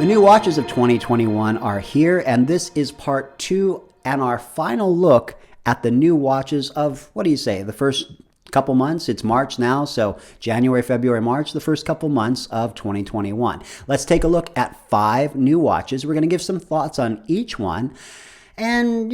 The new watches of 2021 are here, and this is part 2 and our final look at the new watches of, what do you say, the first couple months? It's March now, so January, February, March, the first couple months of 2021. Let's take a look at 5 new watches. We're going to give some thoughts on each one. And,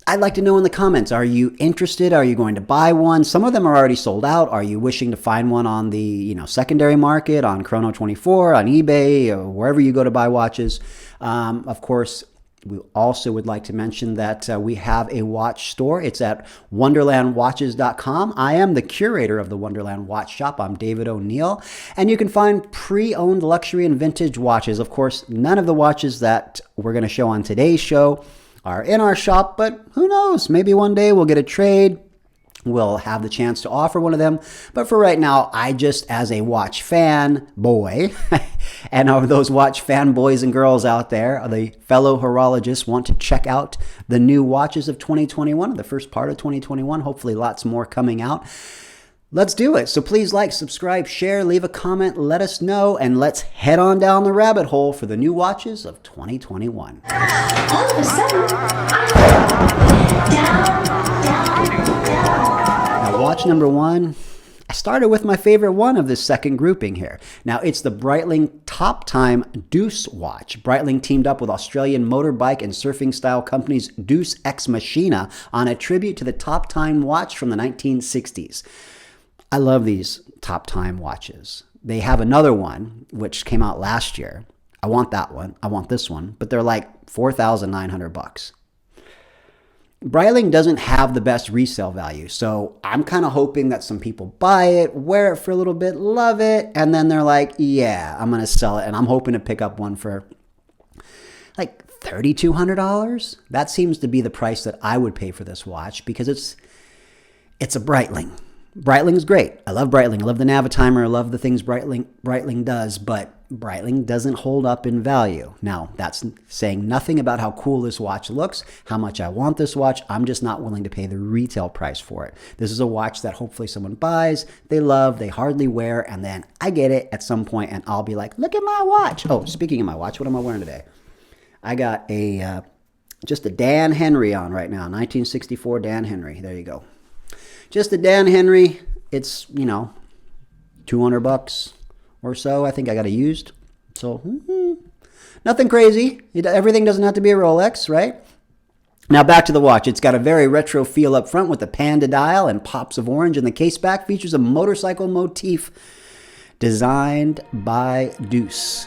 I'd like to know in the comments, are you interested? Are you going to buy one? Some of them are already sold out. Are you wishing to find one on the secondary market, on Chrono24, on eBay, or wherever you go to buy watches? Of course, we also would like to mention that we have a watch store. It's at wonderlandwatches.com. I am the curator of the Wonderland Watch shop. I'm David Oneal. And you can find pre-owned luxury and vintage watches. Of course, none of the watches that we're going to show on today's show are in our shop, but who knows? Maybe one day we'll get a trade. We'll have the chance to offer one of them. But for right now, I just, as a watch fan boy, and of those watch fan boys and girls out there, the fellow horologists want to check out the new watches of 2021, the first part of 2021, hopefully lots more coming out. Let's do it. So please like, subscribe, share, leave a comment, let us know, and let's head on down the rabbit hole for the new watches of 2021. All of a sudden, Now, watch number 1. I started with my favorite one of this second grouping here. Now, it's the Breitling Top Time Deus watch. Breitling teamed up with Australian motorbike and surfing style companies Deus Ex Machina on a tribute to the Top Time watch from the 1960s. I love these Top Time watches. They have another one, which came out last year. I want that one. I want this one. But they're like $4,900. Breitling doesn't have the best resale value. So I'm kind of hoping that some people buy it, wear it for a little bit, love it. And then they're like, yeah, I'm going to sell it. And I'm hoping to pick up one for like $3,200. That seems to be the price that I would pay for this watch because it's a Breitling. Breitling's great. I love Breitling. I love the Navitimer. I love the things Breitling does, but Breitling doesn't hold up in value. Now, that's saying nothing about how cool this watch looks, how much I want this watch. I'm just not willing to pay the retail price for it. This is a watch that hopefully someone buys, they love, they hardly wear, and then I get it at some point and I'll be like, look at my watch. Oh, speaking of my watch, what am I wearing today? I got just a Dan Henry on right now, 1964 Dan Henry. There you go. Just a Dan Henry. It's, $200 or so. I think I got it used. So, nothing crazy. Everything doesn't have to be a Rolex, right? Now back to the watch. It's got a very retro feel up front with the panda dial and pops of orange, and the case back features a motorcycle motif designed by Deus.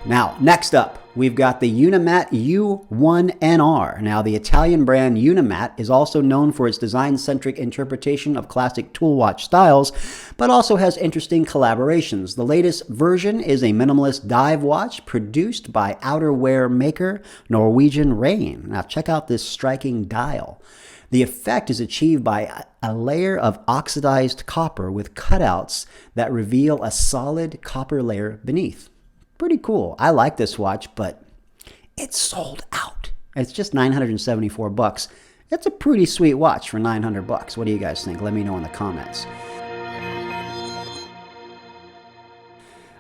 Now, next up, we've got the Unimatic U1-NR. Now, the Italian brand Unimatic is also known for its design-centric interpretation of classic tool watch styles, but also has interesting collaborations. The latest version is a minimalist dive watch produced by outerwear maker Norwegian Rain. Now, check out this striking dial. The effect is achieved by a layer of oxidized copper with cutouts that reveal a solid copper layer beneath. Pretty cool. I like this watch, but it's sold out. It's just $974. It's a pretty sweet watch for $900. What do you guys think? Let me know in the comments.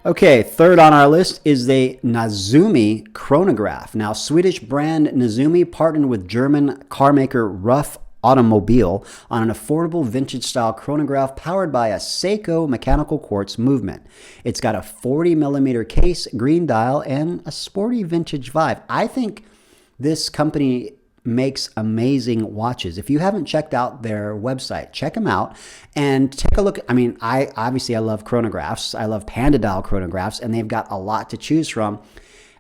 Okay, third on our list is the Nezumi Chronograph. Now, Swedish brand Nezumi partnered with German carmaker Ruff Automobile on an affordable vintage-style chronograph powered by a Seiko mechanical quartz movement. It's got a 40mm case, green dial, and a sporty vintage vibe. I think this company makes amazing watches. If you haven't checked out their website, check them out and take a look. I mean, I love chronographs. I love panda dial chronographs, and they've got a lot to choose from.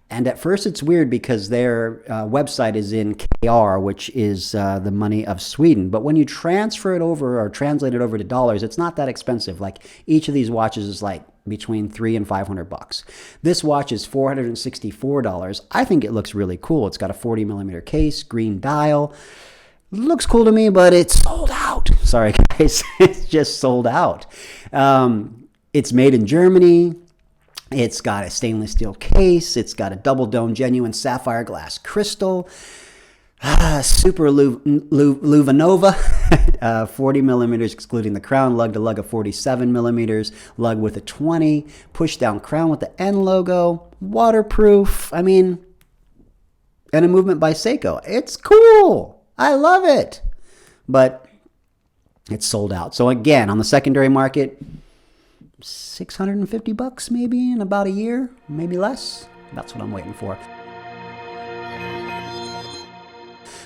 And at first it's weird because their website is in KR, which is the money of Sweden. But when you transfer it over or translate it over to dollars, it's not that expensive. Like each of these watches is like between $300 and $500. This watch is $464. I think it looks really cool. It's got a 40mm case, green dial. Looks cool to me, but it's sold out. Sorry, guys. It's just sold out. It's made in Germany. It's got a stainless steel case. It's got a double dome genuine sapphire glass crystal. Super Luvanova, 40 millimeters excluding the crown, lug to lug of 47 millimeters, lug with a 20, push down crown with the N logo, waterproof. I mean, and a movement by Seiko. It's cool. I love it. But it's sold out. So again, on the secondary market, $650 maybe in about a year, maybe less. That's what I'm waiting for.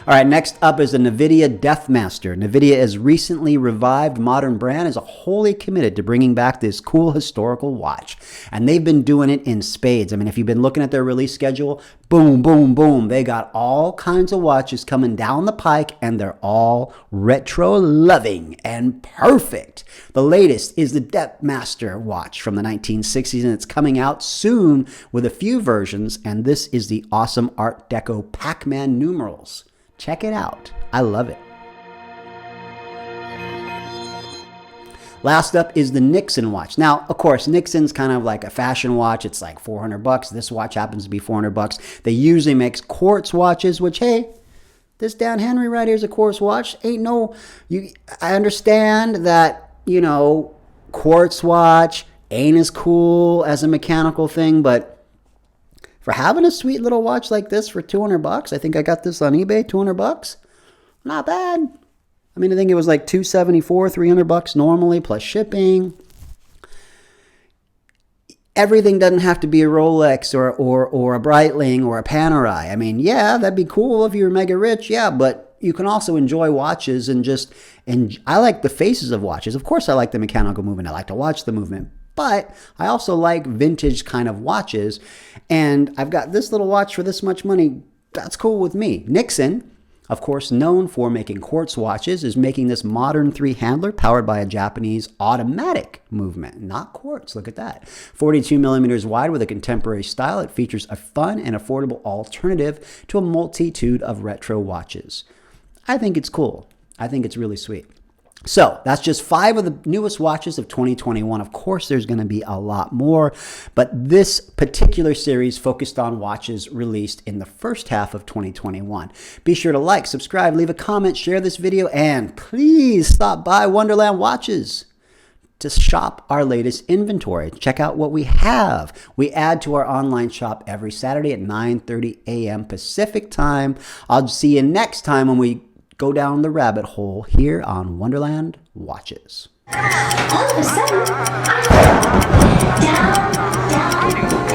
All right, next up is the Nivada Depthmaster. Nvidia has recently revived modern brand, is wholly committed to bringing back this cool historical watch. And they've been doing it in spades. I mean, if you've been looking at their release schedule, boom, boom, boom. They got all kinds of watches coming down the pike, and they're all retro-loving and perfect. The latest is the Depthmaster watch from the 1960s, and it's coming out soon with a few versions. And this is the awesome Art Deco Pac-Man numerals. Check it out. I love it. Last up is the Nixon watch. Now, of course, Nixon's kind of like a fashion watch. It's like $400. This watch happens to be $400. They usually make quartz watches, which, hey, this Dan Henry right here is a quartz watch. Ain't no, I understand that, you know, quartz watch ain't as cool as a mechanical thing, but for having a sweet little watch like this for $200, I think I got this on eBay, $200. Not bad. I mean, I think it was like $274, $300 normally plus shipping. Everything doesn't have to be a Rolex or a Breitling or a Panerai. I mean, yeah, that'd be cool if you were mega rich, yeah, but you can also enjoy watches and I like the faces of watches. Of course, I like the mechanical movement. I like to watch the movement. But I also like vintage kind of watches. And I've got this little watch for this much money. That's cool with me. Nixon, of course, known for making quartz watches, is making this modern three-handler powered by a Japanese automatic movement. Not quartz, look at that. 42 millimeters wide with a contemporary style. It features a fun and affordable alternative to a multitude of retro watches. I think it's cool. I think it's really sweet. So that's just 5 of the newest watches of 2021. Of course, there's going to be a lot more, but this particular series focused on watches released in the first half of 2021. Be sure to like, subscribe, leave a comment, share this video, and please stop by Wonderland Watches to shop our latest inventory. Check out what we have. We add to our online shop every Saturday at 9:30 a.m. Pacific time. I'll see you next time when we go down the rabbit hole here on Wonderland Watches. All of a sudden, down, down.